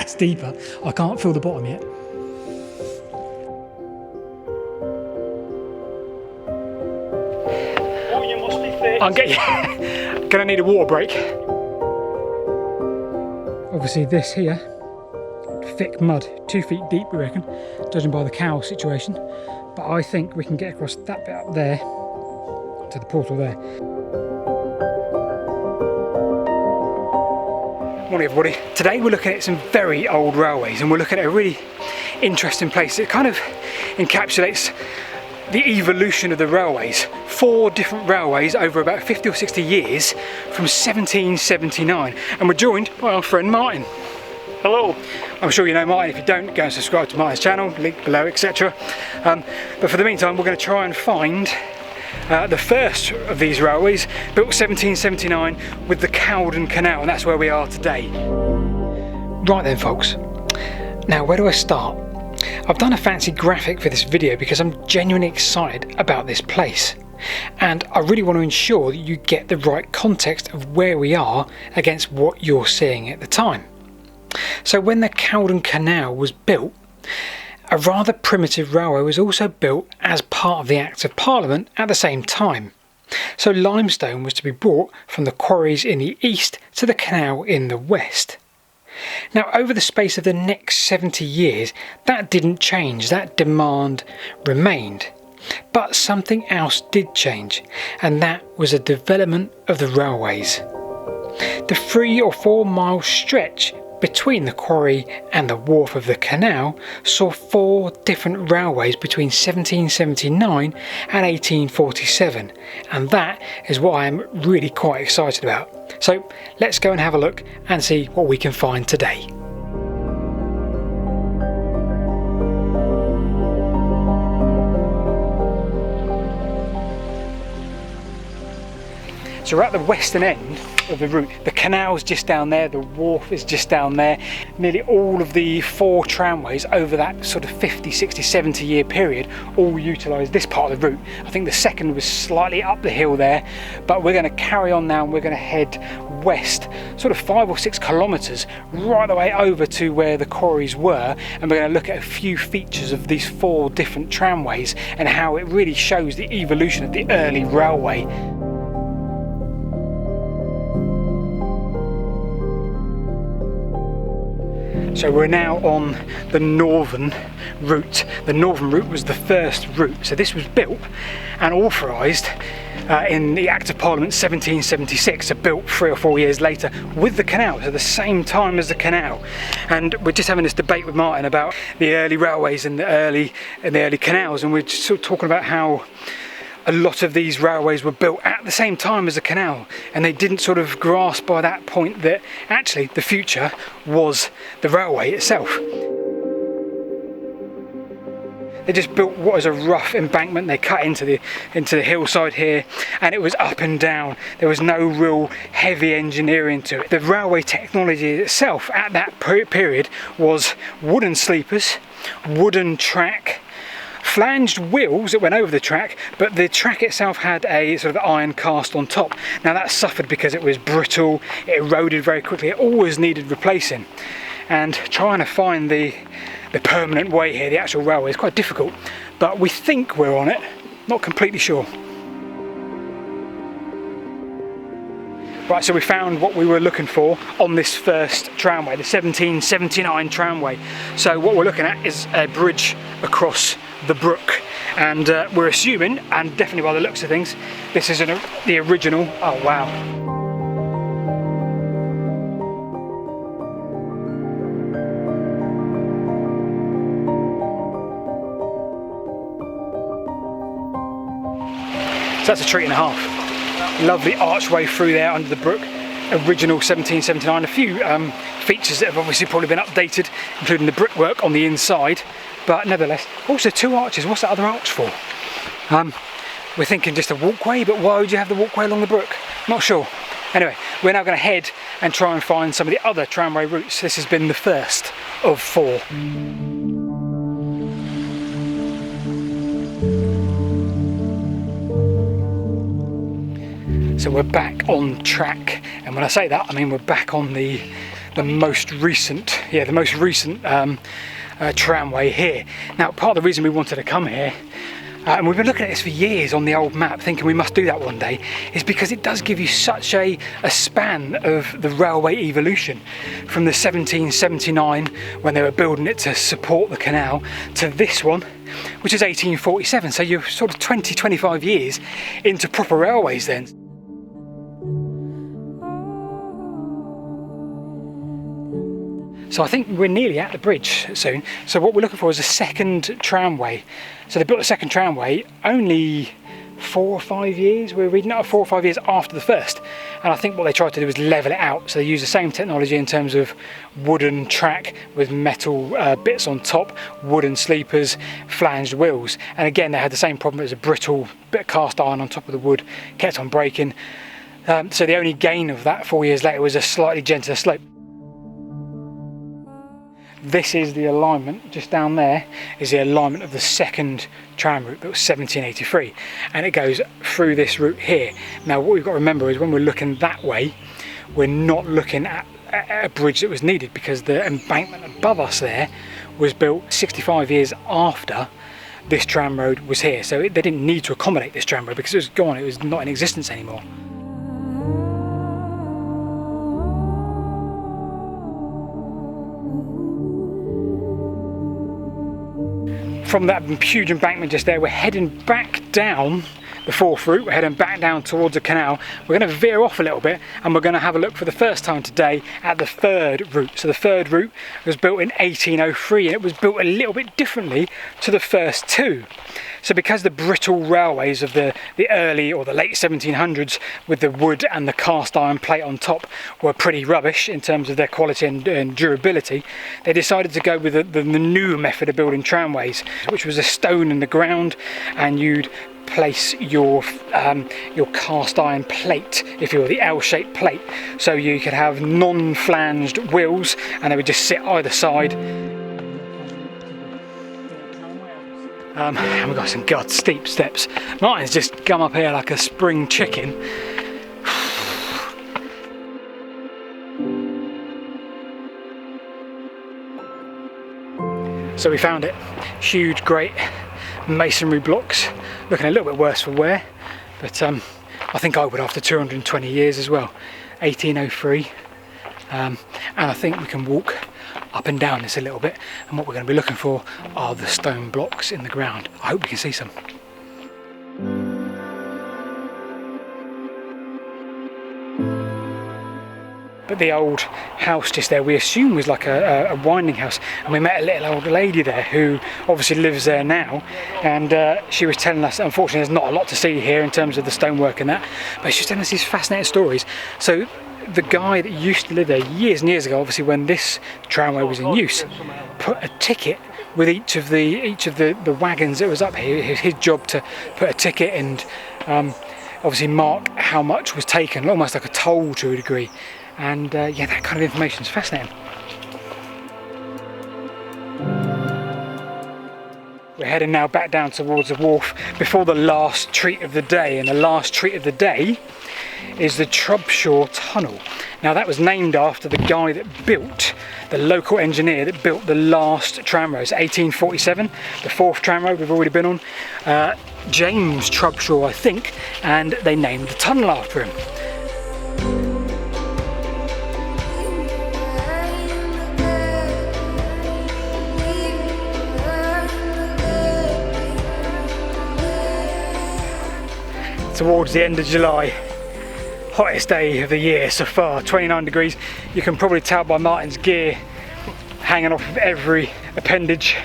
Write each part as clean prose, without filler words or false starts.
that's deeper. I can't feel the bottom yet. Oh, you must be fit. I'm gonna need a water break. Obviously this here, thick mud, 2 feet deep we reckon, judging by the cow situation. But I think we can get across that bit up there, to the portal there. Morning everybody. Today we're looking at some very old railways, and we're looking at a really interesting place. It kind of encapsulates the evolution of the railways. 4 different railways over about 50 or 60 years from 1779. And we're joined by our friend Martin. Hello. I'm sure you know Martin. If you don't, go and subscribe to Martin's channel, link below, etc. But for the meantime, we're going to try and find the first of these railways, built 1779 with the Caldon Canal, and that's where we are today. Right then folks, now where do I start? I've done a fancy graphic for this video because I'm genuinely excited about this place, and I really want to ensure that you get the right context of where we are against what you're seeing at the time. So when the Caldon Canal was built, a rather primitive railway was also built as part of the Act of Parliament at the same time. So limestone was to be brought from the quarries in the east to the canal in the west. Now over the space of the next 70 years that didn't change, that demand remained. But something else did change, and that was the development of the railways. The 3 or 4 mile stretch between the quarry and the wharf of the canal saw 4 different railways between 1779 and 1847, and that is what I am really quite excited about. So let's go and have a look and see what we can find today. So we're at the western end of the route. The canal's just down there, the wharf is just down there. Nearly all of the 4 tramways over that sort of 50, 60, 70 year period all utilised this part of the route. I think the second was slightly up the hill there, but we're going to carry on now and we're going to head west, sort of 5 or 6 kilometres, right the way over to where the quarries were, and we're going to look at a few features of these 4 different tramways and how it really shows the evolution of the early railway. So we're now on the northern route. The northern route was the first route. So this was built and authorised in the Act of Parliament 1776, so built 3 or 4 years later with the canal, so the same time as the canal. And we're just having this debate with Martin about the early railways and the early canals, and we're just sort of talking about how a lot of these railways were built at the same time as the canal, and they didn't sort of grasp by that point that actually the future was the railway itself. They just built what is a rough embankment. They cut into the hillside here, and it was up and down. There was no real heavy engineering to it. The railway technology itself at that period was wooden sleepers, wooden track, flanged wheels that went over the track, but the track itself had a sort of iron cast on top. Now that suffered because it was brittle, it eroded very quickly, it always needed replacing. And trying to find the permanent way here, the actual railway, is quite difficult, but we think we're on it, not completely sure. Right, so we found what we were looking for on this first tramway, the 1779 tramway. So what we're looking at is a bridge across the brook, and we're assuming, and definitely by the looks of things, this is the original. Oh wow. So that's a treat and a half. Lovely archway through there under the brook. Original 1779. A few features that have obviously probably been updated, including the brickwork on the inside, but nevertheless, also 2 arches. What's that other arch for? We're thinking just a walkway, but why would you have the walkway along the brook? Not sure. Anyway, we're now going to head and try and find some of the other tramway routes. This has been the first of 4. So we're back on track, and when I say that I mean we're back on the the most recent tramway here. Now, part of the reason we wanted to come here, and we've been looking at this for years on the old map, thinking we must do that one day, is because it does give you such a span of the railway evolution from the 1779, when they were building it to support the canal, to this one, which is 1847. So you're sort of 20-25 years into proper railways then. So I think we're nearly at the bridge soon. So what we're looking for is a second tramway. So they built a second tramway only 4 or 5 years, we're reading it, 4 or 5 years after the first. And I think what they tried to do was level it out. So they use the same technology in terms of wooden track with metal bits on top, wooden sleepers, flanged wheels. And again, they had the same problem. It was a brittle bit of cast iron on top of the wood, kept on breaking. So the only gain of that 4 years later was a slightly gentler slope. This is the alignment, just down there is the alignment of the second tram route, built 1783, and it goes through this route here. Now what we've got to remember is when we're looking that way, we're not looking at a bridge that was needed, because the embankment above us there was built 65 years after this tram road was here. So they didn't need to accommodate this tram road because it was gone, it was not in existence anymore. From that huge embankment just there, we're heading back down the fourth route, we're heading back down towards the canal. We're going to veer off a little bit and we're going to have a look for the first time today at the third route. So the third route was built in 1803 and it was built a little bit differently to the first two. So because the brittle railways of the early or the late 1700s with the wood and the cast iron plate on top were pretty rubbish in terms of their quality and durability, they decided to go with the new method of building tramways, which was a stone in the ground, and you'd place your cast iron plate, if you will, the L-shaped plate, so you could have non-flanged wheels and they would just sit either side. And we've got some steep steps. Martin's just come up here like a spring chicken. So we found it. Huge, great masonry blocks, looking a little bit worse for wear, but I think I would after 220 years as well. 1803, and I think we can walk up and down this a little bit, and what we're going to be looking for are the stone blocks in the ground. I hope we can see some. But the old house just there, we assume was like a winding house, and we met a little old lady there who obviously lives there now, and she was telling us, unfortunately there's not a lot to see here in terms of the stonework and that, but she was telling us these fascinating stories. So the guy that used to live there years and years ago, obviously when this tramway was in use, put a ticket with each of the wagons that was up here. It was his job to put a ticket and obviously mark how much was taken, almost like a toll to a degree. And yeah, that kind of information is fascinating. We're heading now back down towards the wharf before the last treat of the day, and the last treat of the day is the Trubshaw Tunnel. Now that was named after the guy that built, the local engineer that built the last tramroads, 1847, the fourth tramroad we've already been on, James Trubshaw I think, and they named the tunnel after him. Towards the end of July, hottest day of the year so far, 29 degrees. You can probably tell by Martin's gear hanging off of every appendage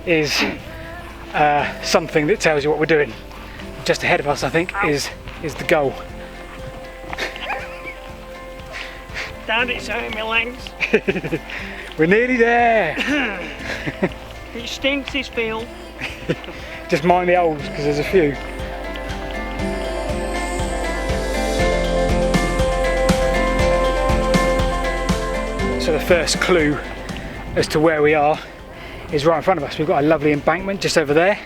is something that tells you what we're doing. Just ahead of us, I think, is the goal. Dad, it's hurting my legs. We're nearly there. It stinks, this field. Just mind the holes, because there's a few. So the first clue as to where we are is right in front of us. We've got a lovely embankment just over there,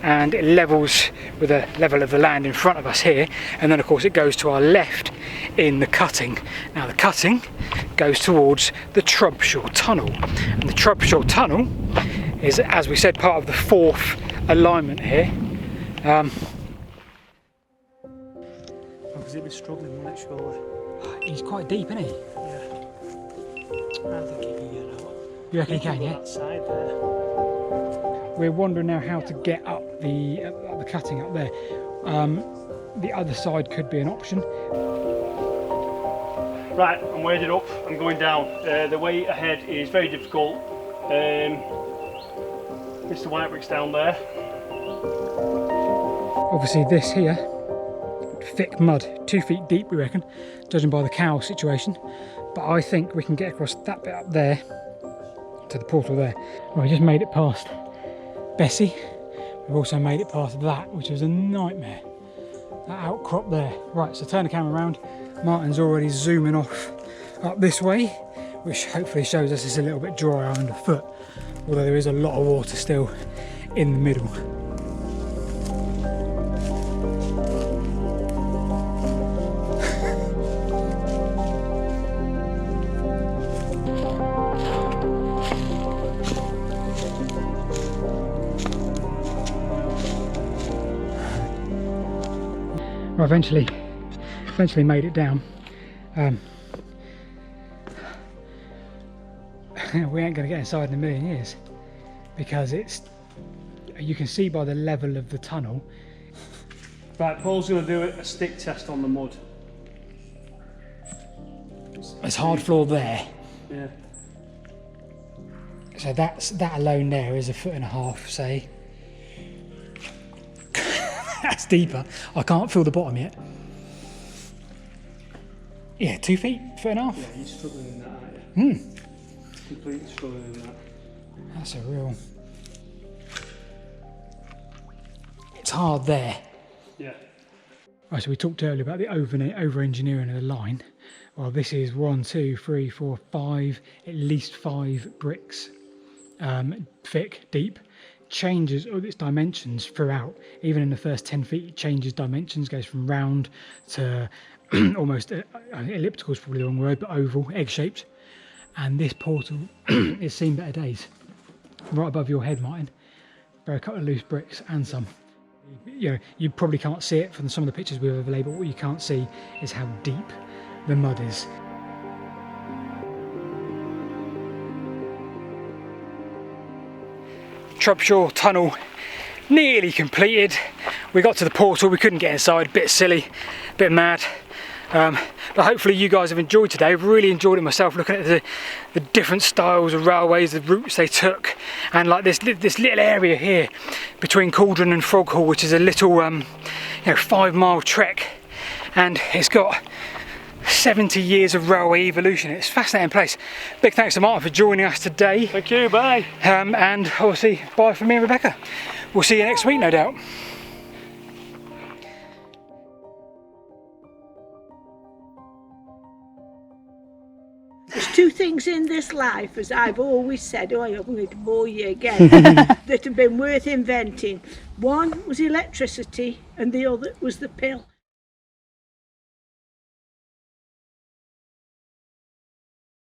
and it levels with the level of the land in front of us here, and then of course it goes to our left in the cutting. Now the cutting goes towards the Trubshaw Tunnel, and the Trubshaw Tunnel is, as we said, part of the 4th alignment here. Because it was struggling with it, surely. He's quite deep, isn't he? Yeah. I think he can get out. You reckon he can, yeah? That side there. We're wondering now how to get up the cutting up there. The other side could be an option. Right, I'm waded up, I'm going down. The way ahead is very difficult. Mr. Whitebrick's down there. Obviously this here, thick mud, 2 feet deep we reckon, judging by the cow situation. But I think we can get across that bit up there to the portal there. Well, we just made it past Bessie. We've also made it past that, which was a nightmare. That outcrop there. Right, so turn the camera around. Martin's already zooming off up this way, which hopefully shows us it's a little bit drier underfoot, although there is a lot of water still in the middle. Well, eventually made it down. We ain't gonna get inside in a million years, because you can see by the level of the tunnel. Right, Paul's going to do a stick test on the mud. There's hard floor there. Yeah. So that alone there is 1.5 foot, say. That's deeper. I can't feel the bottom yet. Yeah, 2 feet, 1.5 foot. Yeah, you're struggling in that, aren't you? Completely struggling in that. That's a real... It's hard there. Yeah. Right, so we talked earlier about the over-engineering of the line. Well, this is 1, 2, 3, 4, 5, at least 5 bricks thick, deep. Changes all its dimensions throughout. Even in the first 10 feet, it changes dimensions, goes from round to almost elliptical is probably the wrong word, but oval, egg-shaped. And this portal is seen better days. Right above your head, Martin, there are a couple of loose bricks and some. You know, you probably can't see it from some of the pictures we've overlaid, but what you can't see is how deep the mud is. Trubshaw Tunnel nearly completed. We got to the portal, we couldn't get inside, bit silly, bit mad. But hopefully you guys have enjoyed today. I've really enjoyed it myself, looking at the different styles of railways, the routes they took, and like this little area here between Caldon and Froghall, which is a little 5-mile trek, and it's got 70 years of railway evolution. It's a fascinating place. Big thanks to Martin for joining us today. Thank you, bye. And obviously bye from me and Rebecca. We'll see you next week, no doubt. There's 2 things in this life, as I've always said, I'm going to bore you again, that have been worth inventing. One was electricity and the other was the pill.